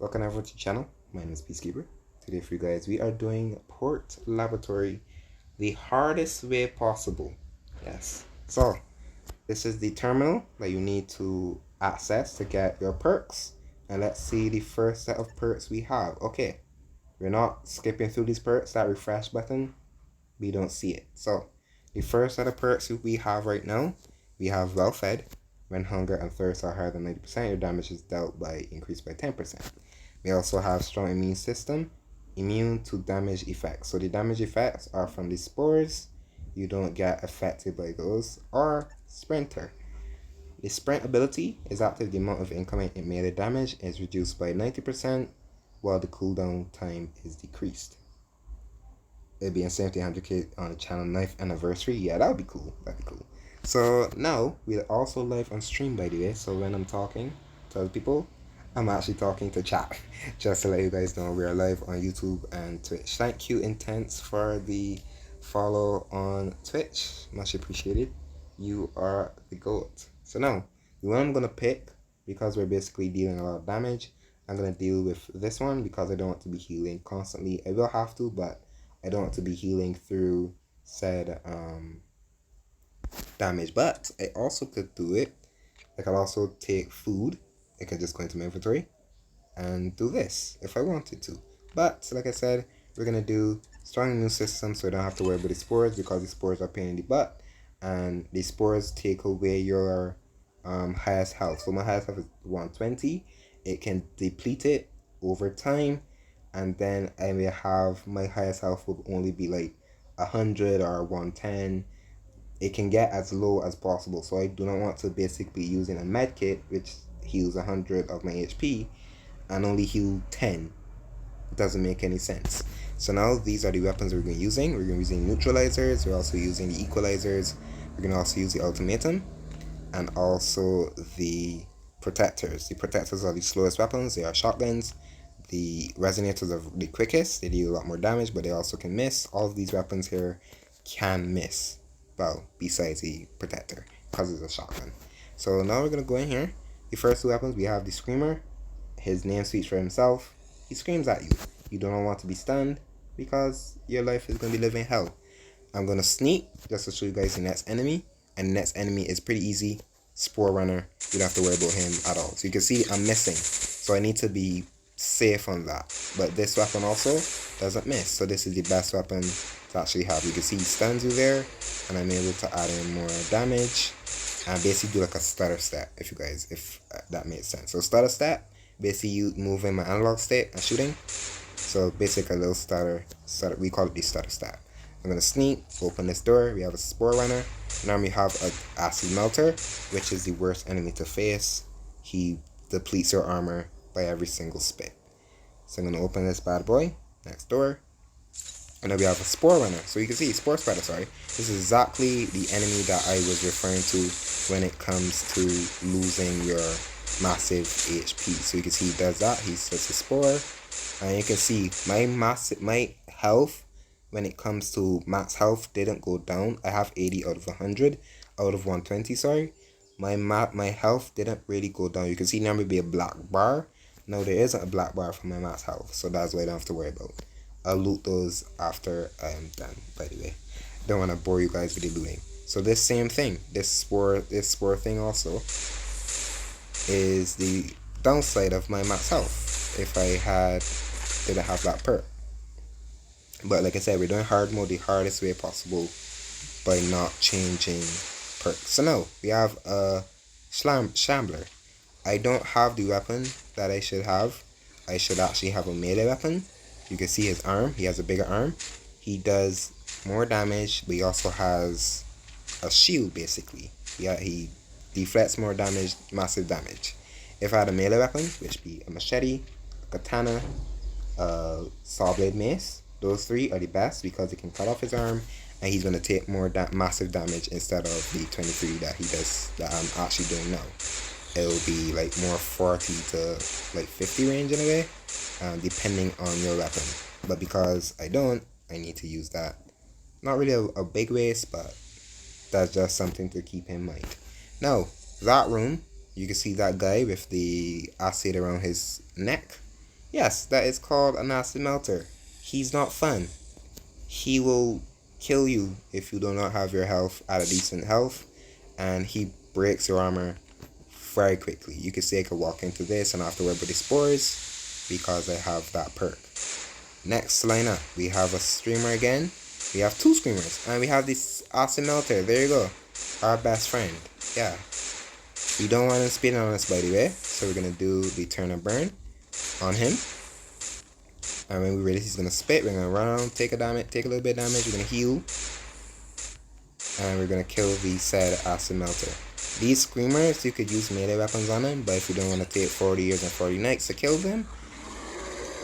Welcome everyone to the channel. My name is Peacekeeper. Today for you guys, we are doing Port Laboratory the hardest way possible. Yes. So, this is the terminal that you need to access to get your perks. And let's see the first set of perks we have. Okay, we're not skipping through these perks. That refresh button, we don't see it. So, the first set of perks we have right now, we have Well Fed. When hunger and thirst are higher than 90%, your damage is dealt by increased by 10%. We also have strong immune system, immune to damage effects. So the damage effects are from the spores. You don't get affected by those. Or sprinter. The sprint ability is active. The amount of incoming melee damage is reduced by 90%, while the cooldown time is decreased. It'll be insane if they 100k on the channel 9th anniversary. Yeah, that would be cool. That'd be cool. So now we're also live on stream, by the way. So when I'm talking to other people, I'm actually talking to chat. Just to let you guys know, we are live on YouTube and Twitch. Thank you, Intense, for the follow on Twitch. Much appreciated. You are the GOAT. So now, the one I'm gonna pick, because we're basically dealing a lot of damage, I'm gonna deal with this one because I don't want to be healing constantly. I will have to, but I don't want to be healing through said damage. But I also could do it. I could also take food. I could just go into my inventory and do this if I wanted to. But like I said, we're gonna do strong immune system so I don't have to worry about the spores because the spores are pain in the butt, and the spores take away your highest health. So my highest health is 120. It can deplete it over time, and then I may have my highest health will only be like 100 or 110. It can get as low as possible, so I do not want to basically using a med kit which heals 100 of my HP and only heal 10. It doesn't make any sense. So now these are the weapons we're going to be using. We're going to be using neutralizers. We're also using the equalizers. We're going to also use the ultimatum and also the protectors. The protectors are the slowest weapons. They are shotguns. The resonators are the quickest. They do a lot more damage, but they also can miss. All of these weapons here can miss. Well, besides the protector, because it's a shotgun. So now we're going to go in here. The first two weapons, we have the Screamer. His name speaks for himself. He screams at you. You don't want to be stunned because your life is going to be living hell. I'm going to sneak just to show you guys the next enemy. And the next enemy is pretty easy. Spore Runner. You don't have to worry about him at all. So you can see I'm missing. So I need to be safe on that. But this weapon also doesn't miss. So this is the best weapon to actually have. You can see he stuns you there. And I'm able to add in more damage. And basically do like a stutter step, if that makes sense. So stutter step, basically you move in my analog state and shooting. So basically a little stutter, we call it the stutter step. I'm gonna sneak, open this door, we have a Spore Runner. Now we have an Acid Melter, which is the worst enemy to face. He depletes your armor by every single spit. So I'm gonna open this bad boy, next door. And then we have a Spore Runner. So you can see, Spore Spider, sorry. This is exactly the enemy that I was referring to when it comes to losing your massive HP. So you can see he does that. He sets a spore. And you can see my health, when it comes to max health, didn't go down. I have 80 out of 100, out of 120, sorry. My health didn't really go down. You can see now maybe a black bar. No, there isn't a black bar for my max health. So that's what I don't have to worry about. I'll loot those after I am done, by the way. Don't want to bore you guys with the looting. So this same thing, this spore thing also is the downside of my max health if I didn't have that perk. But like I said, we're doing hard mode the hardest way possible by not changing perks. So now we have a Shambler. I don't have the weapon that I should have. I should actually have a melee weapon. You can see his arm. He has a bigger arm. He does more damage, but he also has a shield, basically. He deflects more damage, massive damage. If I had a melee weapon, which be a machete, a katana, a saw blade mace, those three are the best because it can cut off his arm, and he's going to take more massive damage instead of the 23 that he does, that I'm actually doing now. It'll be like more 40 to like 50 range in a way, depending on your weapon. But because I don't, I need to use that. Not really a big waste, but that's just something to keep in mind. Now, that room, you can see that guy with the acid around his neck. Yes, that is called a nasty melter. He's not fun. He will kill you if you do not have your health at a decent health, and he breaks your armor very quickly. You can see I could walk into this and after worry about the spores because I have that perk. Next lineup, we have a streamer again. We have two streamers, and we have this awesome melter. There you go, our best friend. Yeah, we don't want him spinning on us, by the way, so we're gonna do the turn and burn on him. And when we ready, he's gonna spit. We're gonna run around, take a little bit of damage. We're gonna heal, and we're gonna kill the said acid melter. These screamers, you could use melee weapons on them, but if you don't want to take 40 years and 40 nights to kill them,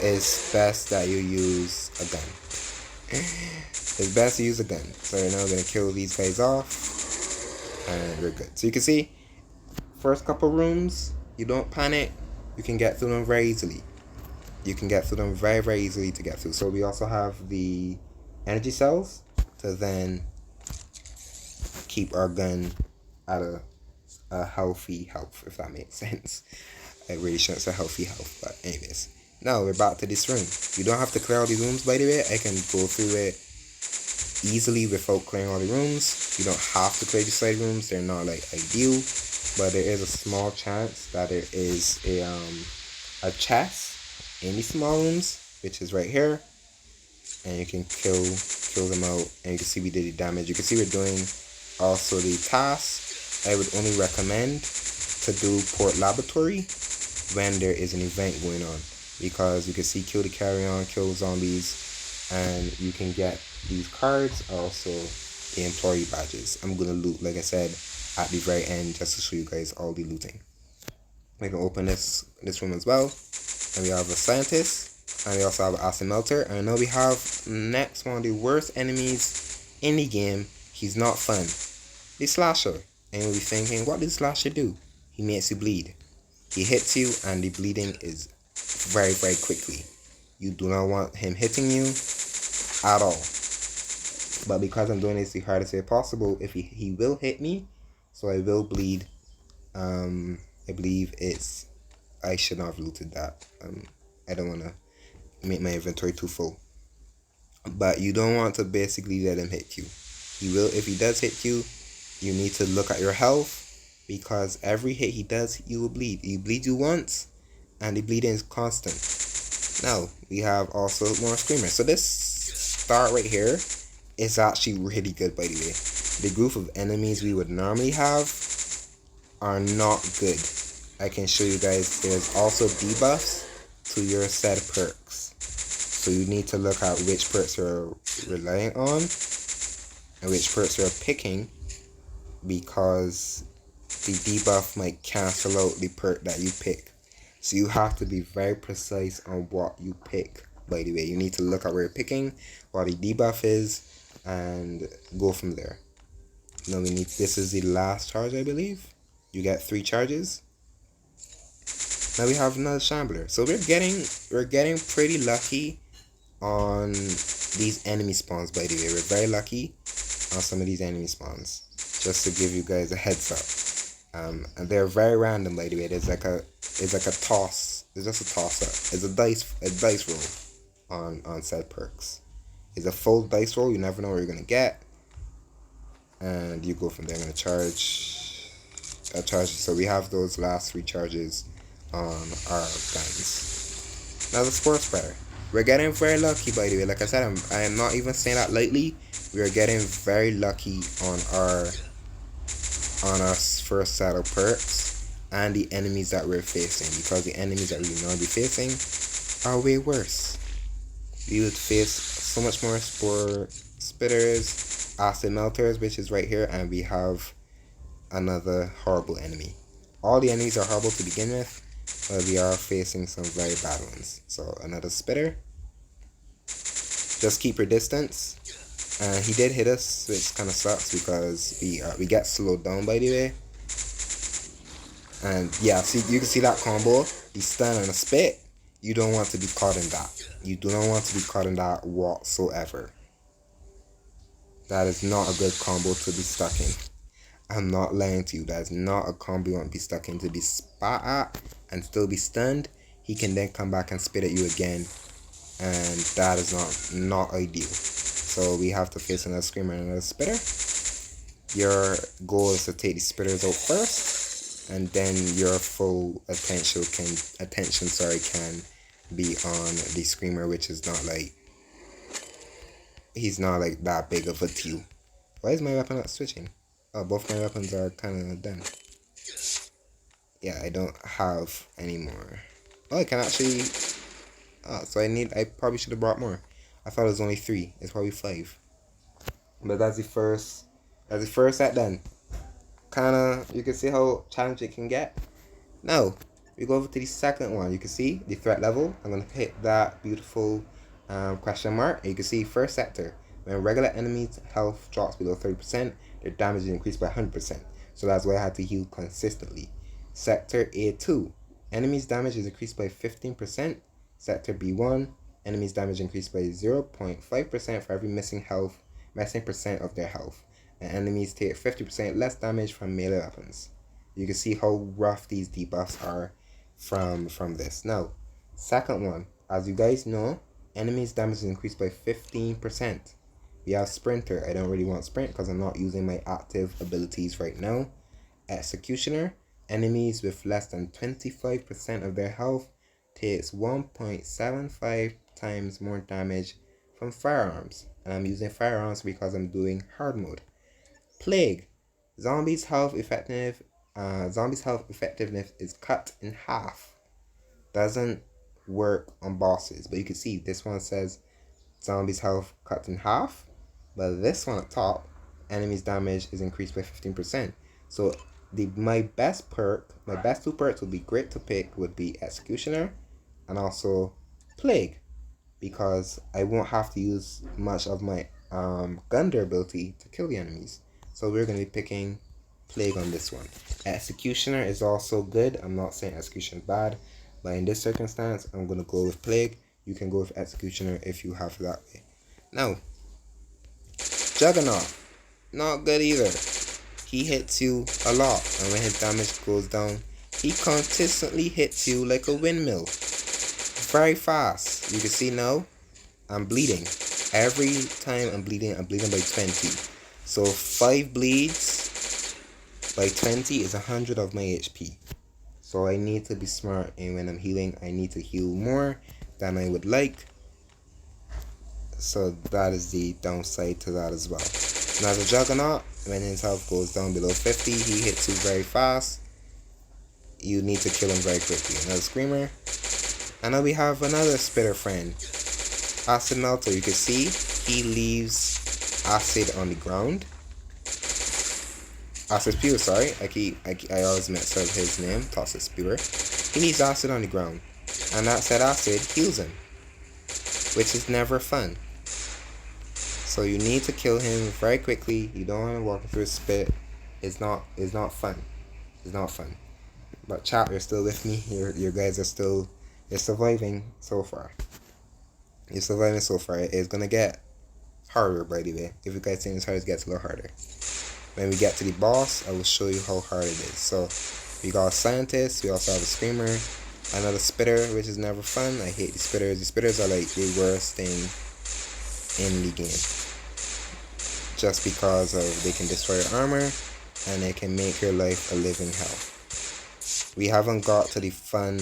it's best that you use a gun. It's best to use a gun. So right now we're gonna kill these guys off, and we're good. So you can see, first couple rooms, you don't panic. You can get through them very easily. You can get through them very, very easily to get through. So we also have the energy cells to then keep our gun at a healthy health, if that makes sense. I really shouldn't say healthy health, but anyways. Now we're back to this room. You don't have to clear all these rooms, by the way. I can go through it easily without clearing all the rooms. You don't have to clear the side rooms. They're not like ideal, but there is a small chance that there is a chest in these small rooms, which is right here, and you can kill them out, and you can see we did the damage. You can see we're doing also the task. I would only recommend to do port laboratory when there is an event going on, because you can see kill the carry-on, kill zombies, and you can get these cards, also the employee badges. I'm gonna loot, like I said, at the very end just to show you guys all the looting. We can open this room as well, and we have a scientist, and we also have an acid melter, and now we have next one of the worst enemies in the game. He's not fun, the slasher. And you'll be thinking, what does slasher do? He makes you bleed. He hits you, and the bleeding is very, very quickly. You do not want him hitting you at all. But because I'm doing this the hardest way possible, if he will hit me, so I will bleed. I believe I should not have looted that. I don't want to make my inventory too full. But you don't want to basically let him hit you. He will, if he does hit you, you need to look at your health, because every hit he does, you will bleed. He bleeds you once, and the bleeding is constant. Now, we have also more screamers. So this start right here is actually really good, by the way. The group of enemies we would normally have are not good. I can show you guys, there's also debuffs to your said perks. So you need to look at which perks you're relying on and which perks you're picking, because the debuff might cancel out the perk that you pick. So you have to be very precise on what you pick, by the way. You need to look at where you're picking, what the debuff is, and go from there. Now we need, this is the last charge, I believe. You get 3 charges. Now we have another shambler. So we're getting pretty lucky on these enemy spawns, by the way. We're very lucky on some of these enemy spawns, just to give you guys a heads up. And they're very random, by the way. It's like a toss. It's just a toss up. It's a dice roll on said perks. It's a full dice roll. You never know what you're gonna get, and you go from there. I'm gonna charge. So we have those last 3 charges on our guns. Now the spore spreader. We're getting very lucky, by the way. Like I said, I am not even saying that lightly. We are getting very lucky on our first set of perks and the enemies that we're facing, because the enemies that we normally be facing are way worse. We would face so much more spore spitters, acid melters, which is right here, and we have another horrible enemy. All the enemies are horrible to begin with, but we are facing some very bad ones. So another spitter. Just keep your distance. And he did hit us, which kind of sucks because we get slowed down, by the way. And yeah, see, you can see that combo, the stun and a spit. You don't want to be caught in that. You do not want to be caught in that whatsoever. That is not a good combo to be stuck in. I'm not lying to you. That is not a combo you want to be stuck in. To be spat at and still be stunned, he can then come back and spit at you again, and that is not ideal. So we have to face another screamer and another spitter. Your goal is to take the spitters out first, and then your full attention can be on the screamer, which is not like, he's not like that big of a deal. Why is my weapon not switching? Oh, both my weapons are kind of done. Yeah, I don't have any more. Oh, I can actually... Oh, so I probably should have brought more. I thought it was only 3. It's probably 5. But that's the first set done. Kinda, you can see how challenging it can get. Now, we go over to the second one. You can see the threat level. I'm going to hit that beautiful question mark. And you can see first sector. When regular enemies' health drops below 30%, their damage is increased by 100%. So that's why I had to heal consistently. Sector A2. Enemies' damage is increased by 15%. Sector B1. Enemies' damage increased by 0.5% for every missing percent of their health. And enemies take 50% less damage from melee weapons. You can see how rough these debuffs are from this. Now, second one. As you guys know, enemies' damage is increased by 15%. We have Sprinter. I don't really want Sprint because I'm not using my active abilities right now. Executioner. Enemies with less than 25% of their health takes 1.75 times more damage from firearms. And I'm using firearms because I'm doing hard mode. Plague. Zombies' health effectiveness is cut in half. Doesn't work on bosses. But you can see this one says zombies' health cut in half. But this one at top, enemies' damage is increased by 15%. So my best two perks would be great to pick would be Executioner and also Plague, because I won't have to use much of my gun durability to kill the enemies. So we're going to be picking Plague on this one. Executioner is also good. I'm not saying Executioner is bad, but in this circumstance, I'm going to go with Plague. You can go with Executioner if you have it that way. Now, Juggernaut, not good either. He hits you a lot, and when his damage goes down, he consistently hits you like a windmill. Very fast. You can see now, I'm bleeding. Every time I'm bleeding by 20. So 5 bleeds by 20 is 100 of my HP. So I need to be smart, and when I'm healing, I need to heal more than I would like. So that is the downside to that as well. Now the Juggernaut, when his health goes down below 50, he hits you very fast. You need to kill him very quickly. Another Screamer. And now we have another spitter friend. Acid Melter. You can see he leaves acid on the ground. Acid Spewer, sorry. I always mess up his name. Toxic Spewer. He leaves acid on the ground. And that said acid heals him, which is never fun. So you need to kill him very quickly. You don't want to walk through a spit. It's not fun. It's not fun. But chat, you're still with me. You guys are still, you're surviving so far. You're surviving so far. It's gonna get harder, by the way. If you guys think it's hard, it gets a little harder. When we get to the boss, I will show you how hard it is. So we got a Scientist. We also have a Screamer. Another Spitter, which is never fun. I hate the Spitters. The Spitters are like the worst thing in the game, just because of they can destroy your armor and they can make your life a living hell. We haven't got to the fun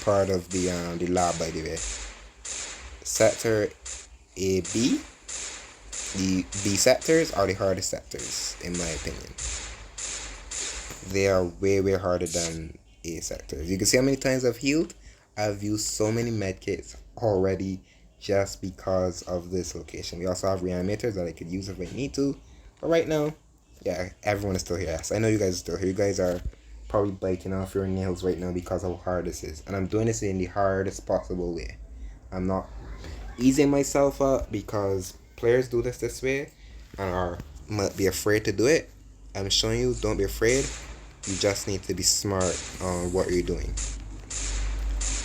part of the lab, by the way. Sector AB, the B sectors are the hardest sectors in my opinion. They are way harder than A sectors. You can see how many times I've healed. I've used so many medkits already just because of this location. We also have reanimators that I could use if I need to. But right now, yeah, everyone is still here. Yes, I know you guys are still here. You guys are probably biting off your nails right now because of how hard this is. And I'm doing this in the hardest possible way. I'm not easing myself up because players do this way and might be afraid to do it. I'm showing you, don't be afraid. You just need to be smart on what you're doing.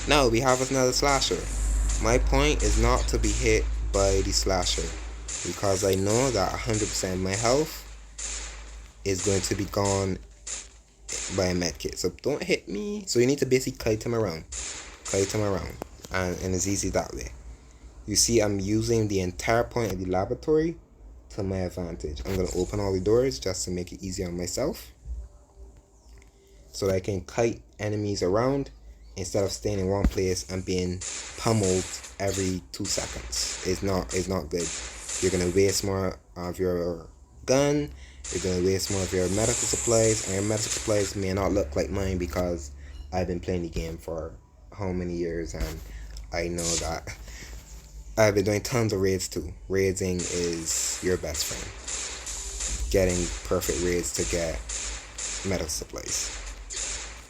Now we have another slasher. My point is not to be hit by the slasher, because I know that 100% of my health is going to be gone by a medkit. So don't hit me. So you need to basically kite him around. kite him around, and it's easy that way. You see, I'm using the entire point of the laboratory to my advantage. I'm going to open all the doors just to make it easier on myself, so that I can kite enemies around instead of staying in one place and being pummeled every 2 seconds. It's not good. You're gonna waste more of your gun, you're gonna waste more of your medical supplies, and your medical supplies may not look like mine because I've been playing the game for how many years, and I know that I've been doing tons of raids too. Raiding is your best friend. Getting perfect raids to get medical supplies.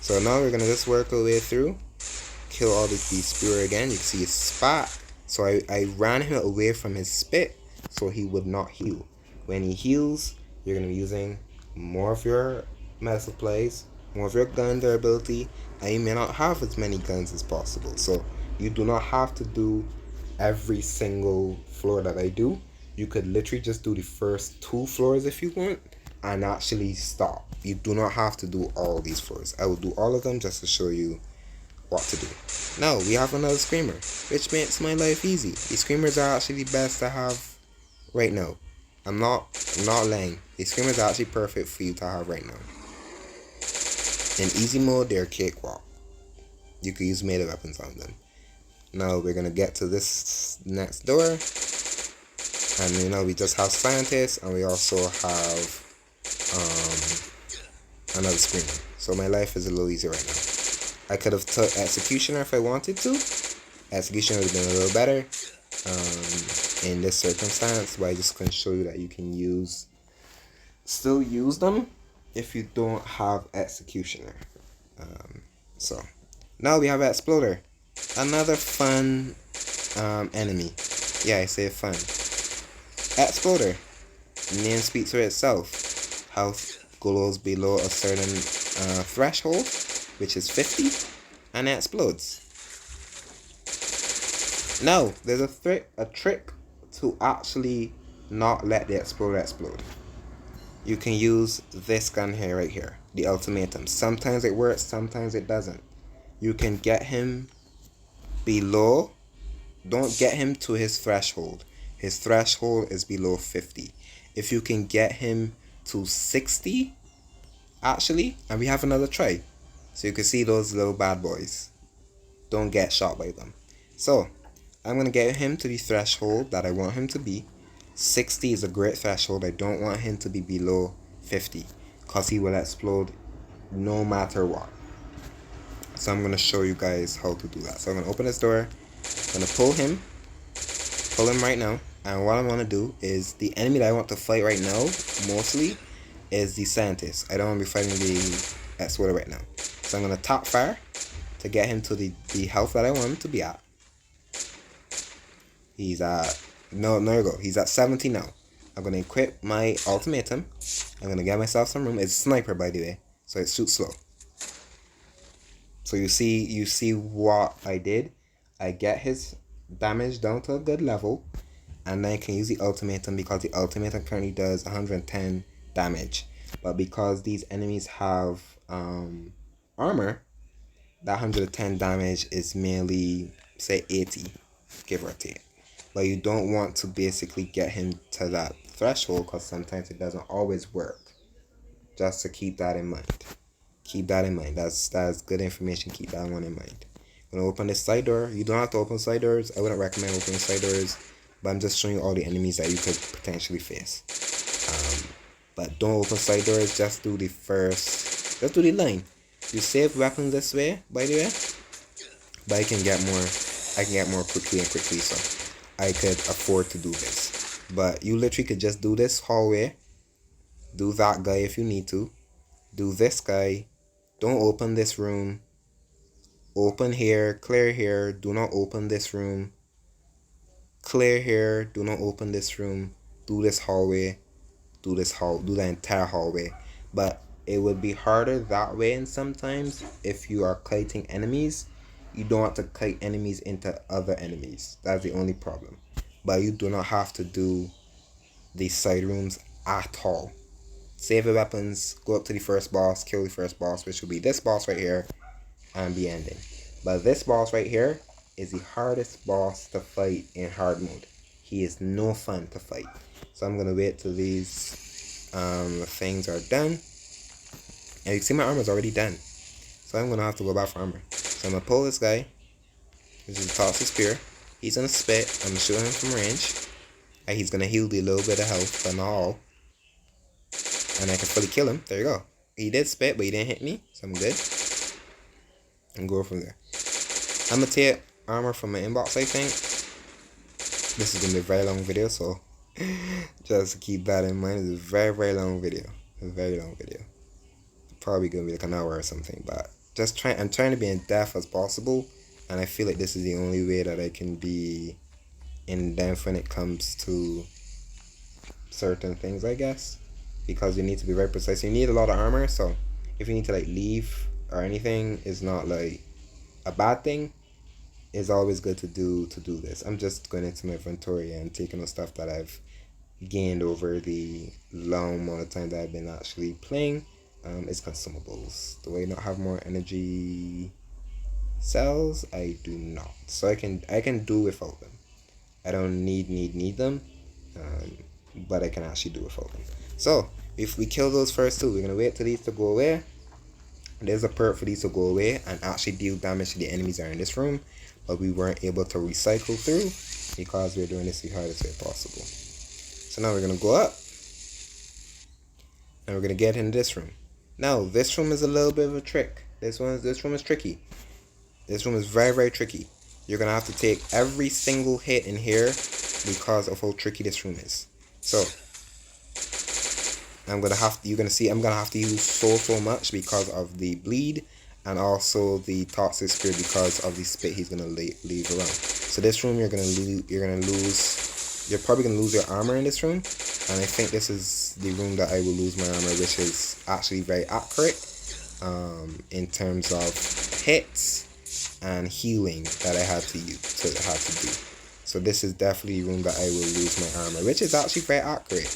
So now we're gonna just work our way through, kill all the spear again. You can see his spot. So I ran him away from his spit so he would not heal. When he heals, you're gonna be using more of your medical supplies, more of your gun durability, and you may not have as many guns as possible. So you do not have to do every single floor that I do. You could literally just do the first 2 floors if you want and actually stop. You do not have to do all these floors. I will do all of them just to show you what to do. Now we have another screamer, which makes my life easy. These screamers are actually the best to have right now. I'm not lying. These screamers are actually perfect for you to have right now. In easy mode, they're cakewalk. You could use melee weapons on them. Now we're gonna get to this next door, and we just have scientists, and we also have another screamer. So my life is a little easier right now. I could have took executioner if I wanted to. Executioner would have been a little better in this circumstance, but I just can show you that you can still use them if you don't have executioner. So now we have exploder, another fun enemy. Yeah, I say fun. Exploder, name speaks for itself. Health goes below a certain threshold, which is 50, and it explodes. Now there's a trick to actually not let the exploder explode. You can use this gun here, right here, the ultimatum. Sometimes it works, sometimes it doesn't. You can get him below. Don't get him to his threshold. His threshold is below 50. If you can get him to 60, actually, and we have another try. So you can see those little bad boys. Don't get shot by them. So I'm going to get him to the threshold that I want him to be. 60 is a great threshold. I don't want him to be below 50 because he will explode no matter what. So I'm going to show you guys how to do that. So I'm going to open this door. I'm going to pull him right now. And what I'm going to do is the enemy that I want to fight right now, mostly, is the scientist. I don't want to be fighting the exploder right now. So I'm going to top fire to get him to the health that I want him to be at. He's at, no, there we go. He's at 70 now. I'm going to equip my ultimatum. I'm going to get myself some room. It's a sniper, by the way, so it shoots slow. So you see what I did? I get his damage down to a good level, and then I can use the ultimatum because the ultimatum currently does 110 damage. But because these enemies have armor, that 110 damage is merely, say, 80, give or take. But you don't want to basically get him to that threshold because sometimes it doesn't always work. Just to keep that in mind. Keep that in mind. That's good information. Keep that one in mind. I'm gonna open this side door. You don't have to open side doors. I wouldn't recommend opening side doors, but I'm just showing you all the enemies that you could potentially face. But don't open side doors. Just do the first. Just do the line. You save weapons this way, by the way, but I can get more quickly and quickly. So I could afford to do this. But you literally could just do this hallway. Do that guy if you need to. Do this guy. Don't open this room. Open here. Clear here. Do not open this room. Clear here. Do not open this room. Do this hallway. Do the entire hallway. But it would be harder that way, and sometimes if you are kiting enemies, you don't want to kite enemies into other enemies. That's the only problem. But you do not have to do these side rooms at all. Save your weapons, go up to the first boss, kill the first boss, which will be this boss right here, and be ending. But this boss right here is the hardest boss to fight in hard mode. He is no fun to fight. So I'm gonna wait till these things are done. And you see my armor's already done. So I'm gonna have to go back for armor. So I'm gonna pull this guy. This is a toxic spear. He's gonna spit. I'm gonna shoot him from range. And he's gonna heal the little bit of health, but not all. And I can fully kill him. There you go. He did spit, but he didn't hit me, so I'm good. And go from there. I'm gonna take armor from my inbox, I think. This is gonna be a very long video, so just keep that in mind. It's a very, very long video. A very long video. Probably gonna be like an hour or something, but I'm trying to be in depth as possible, and I feel like this is the only way that I can be in depth when it comes to certain things, I guess, because you need to be very precise. You need a lot of armor, so if you need to like leave or anything, it's not like a bad thing. It's always good to do this. I'm just going into my inventory and taking the stuff that I've gained over the long amount of time that I've been actually playing. It's consumables. Do I not have more energy cells? I do not. So I can do without them. I don't need them, but I can actually do without them. So if we kill those first two, we're gonna wait till these to go away. There's a perk for these to go away and actually deal damage to the enemies that are in this room, but we weren't able to recycle through because we're doing this the hardest way possible. So now we're gonna go up and we're gonna get into this room. Now this room is a little bit of a trick. This room is tricky. This room is very, very tricky. You're gonna have to take every single hit in here because of how tricky this room is. So I'm gonna have to use so much because of the bleed and also the toxic spear because of the spit he's gonna leave around. So this room you're probably gonna lose your armor in this room, and I think this is the room that I will lose my armor, which is actually very accurate in terms of hits and healing that I had to do. So this is definitely the room that I will lose my armor, which is actually very accurate.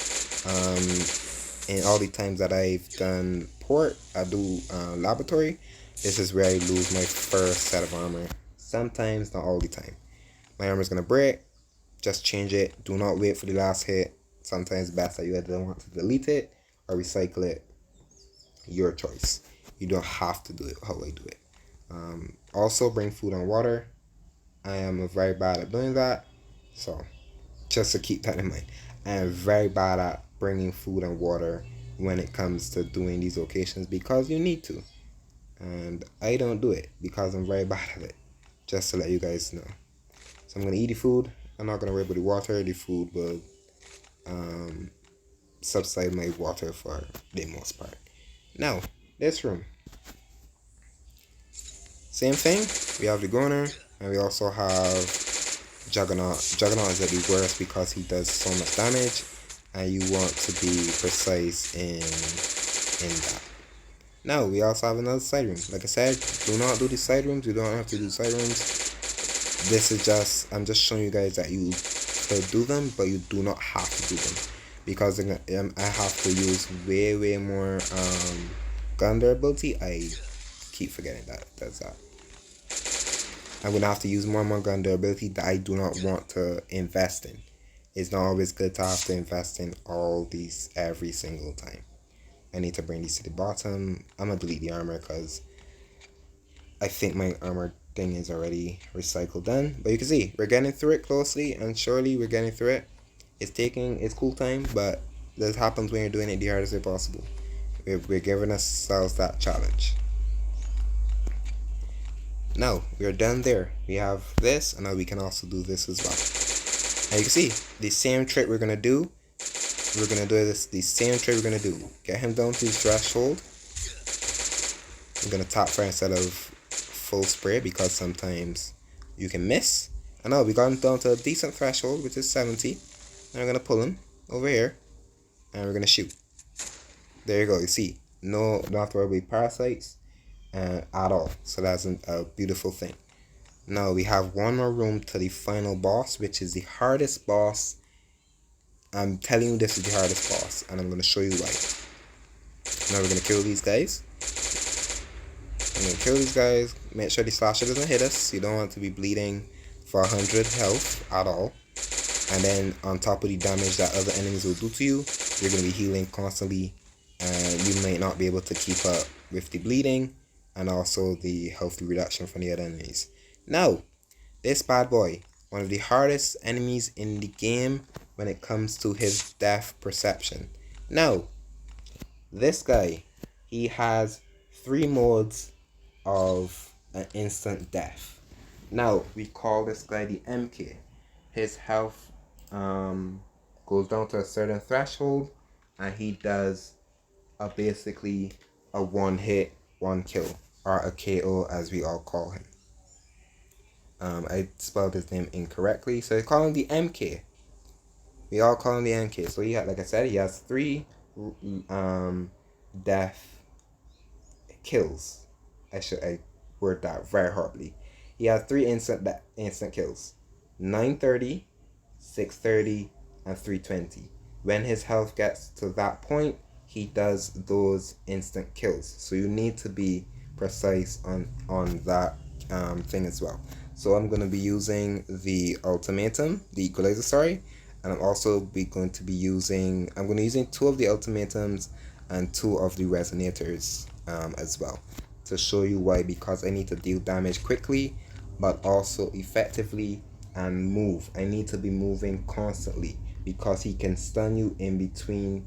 In all the times that I've done laboratory, this is where I lose my first set of armor. Sometimes, not all the time. My armor is gonna break. Just change it. Do not wait for the last hit. Sometimes it's best that you either want to delete it or recycle it. Your choice. You don't have to do it how I do it. Also, bring food and water. I am very bad at doing that, so just to keep that in mind. I am very bad at bringing food and water when it comes to doing these locations because you need to, and I don't do it because I'm very bad at it, just to let you guys know. So I'm gonna eat the food. I'm not gonna worry about the water. The food will subside my water for the most part. Now this room, same thing. We have the Goner and we also have Juggernaut. Juggernaut is at the worst because he does so much damage, and you want to be precise in that. Now we also have another side room. Like I said, do not do the side rooms. You don't have to do side rooms. This is just, I'm just showing you guys that you could do them, but you do not have to do them because I have to use way more gun durability. I keep forgetting that does that. I'm gonna have to use more and more gun durability that I do not want to invest in. It's not always good to have to invest in all these every single time. I need to bring these to the bottom. I'm gonna delete the armor because I think my armor thing is already recycled done. But you can see we're getting through it closely and surely we're getting through it. It's cool time, but this happens when you're doing it the hardest way possible. We're giving ourselves that challenge. Now we're done there. We have this, and now we can also do this as well. And you can see the same trick we're gonna do. We're gonna do this. The same trick we're gonna do. Get him down to his threshold. I'm gonna tap fire instead of full spray because sometimes you can miss. And now we got him down to a decent threshold, which is 70. And I'm gonna pull him over here, and we're gonna shoot. There you go. You see, don't have to worry about parasites at all. So that's a beautiful thing. Now we have one more room to the final boss, which is the hardest boss. I'm telling you, this is the hardest boss, and I'm going to show you why. Now we're going to kill these guys. I'm gonna kill these guys. Make sure the slasher doesn't hit us. You don't want to be bleeding for 100 health at all. And then on top of the damage that other enemies will do to you, you're gonna be healing constantly, and you might not be able to keep up with the bleeding and also the health reduction from the other enemies. Now, this bad boy, one of the hardest enemies in the game when it comes to his death perception. Now, this guy, he has 3 modes of an instant death. Now, we call this guy the MK. His health goes down to a certain threshold, and he does basically a 1 hit, 1 kill, or a KO as we all call him. I spelled his name incorrectly, so I call him the MK. We all call him the MK. So he had, like I said, he has 3 death kills. I word that very horribly. He has 3 instant kills: 930, 630, and 320. When his health gets to that point, he does those instant kills. So you need to be precise on that thing as well. So I'm going to be using the ultimatum, the equalizer, sorry, and I'm also going to be using 2 of the ultimatums and 2 of the resonators as well, to show you why. Because I need to deal damage quickly but also effectively and move. I need to be moving constantly because he can stun you in between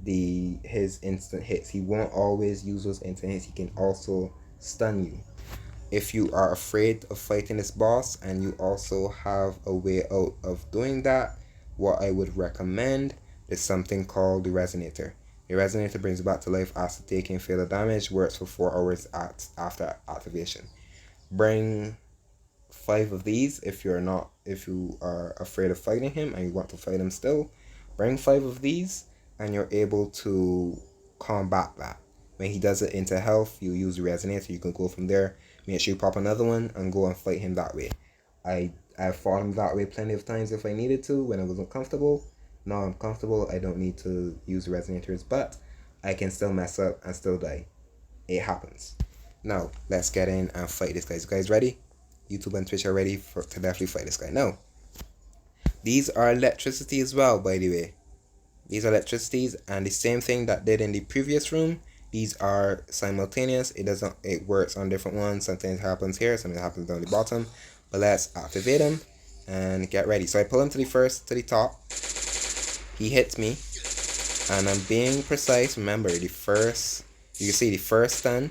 his instant hits. He won't always use those instant hits. He can also stun you. If you are afraid of fighting this boss and you also have a way out of doing that, what I would recommend is something called the resonator. The resonator brings you back to life after taking fatal damage, works for 4 hours after activation. Bring 5 of these if you are afraid of fighting him and you want to fight him still. Bring 5 of these and you're able to combat that. When he does it into health, you use the resonator. You can go from there. Make sure you pop another one and go and fight him that way. I've fought him that way plenty of times if I needed to when I wasn't comfortable. Now I'm comfortable. I don't need to use resonators, but I can still mess up and still die. It happens. Now let's get in and fight this guy. You guys ready? YouTube and Twitch are ready to definitely fight this guy. Now, these are electricity as well, by the way. These are electricities, and the same thing that did in the previous room. These are simultaneous. It works on different ones. Sometimes it happens here, sometimes it happens down the bottom. But let's activate him and get ready. So I pull him to the top. He hits me, and I'm being precise. Remember, you can see the first stun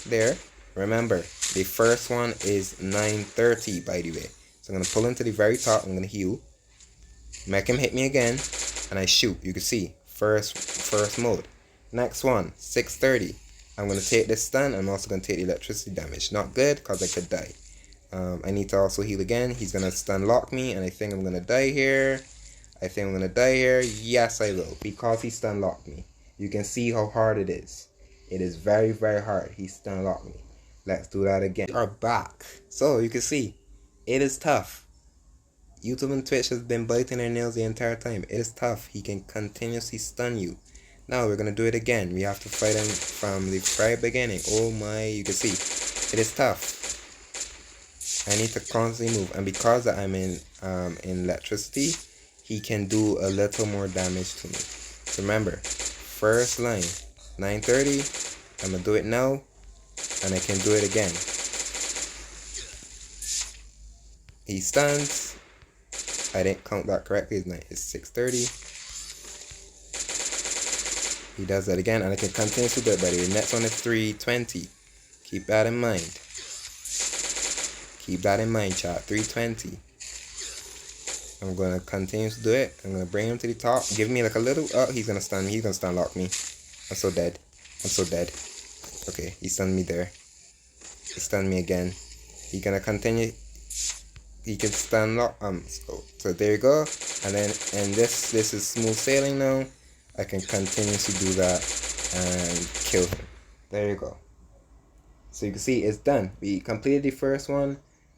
there. Remember, the first one is 930, by the way. So I'm going to pull him to the very top. I'm going to heal. Make him hit me again. And I shoot. You can see. First mode. Next one, 630. I'm going to take this stun. I'm also going to take the electricity damage. Not good, because I could die. I need to also heal again. He's going to stun lock me. And I think I'm going to die here. Yes, I will. Because he stun locked me. You can see how hard it is. It is very, very hard. He stun locked me. Let's do that again. We are back. So you can see, it is tough. YouTube and Twitch has been biting their nails the entire time. It is tough. He can continuously stun you. Now we're going to do it again. We have to fight him from the very beginning. Oh my, you can see, it is tough. I need to constantly move. And because I'm in electricity, he can do a little more damage to me. So remember, first line, 930. I'm going to do it now. And I can do it again. He stuns. I didn't count that correctly. It's 630. He does that again, and I can continue to do it, buddy. The next one is 320. Keep that in mind. Keep that in mind, chat. 320. I'm going to continue to do it. I'm going to bring him to the top. Give me like a little... Oh, he's going to stun me. He's going to stun lock me. I'm so dead. Okay, he stunned me there. He stunned me again. He's going to continue... He can stun lock. So there you go. And then, and this is smooth sailing now. I can continuously do that and kill him. There you go. So you can see it's done. We completed the first one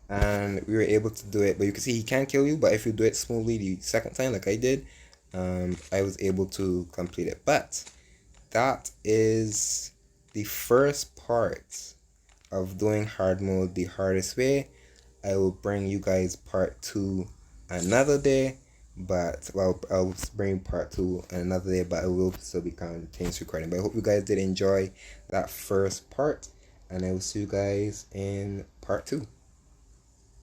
and we were able to do it. But you can see he can't kill you. But if you do it smoothly the second time like I did, I was able to complete it. But that is the first part of doing hard mode the hardest way. I will bring you guys part 2 another day, but well, I'll bring part 2 another day, but I will still be continuous recording. But I hope you guys did enjoy that first part, and I will see you guys in part 2.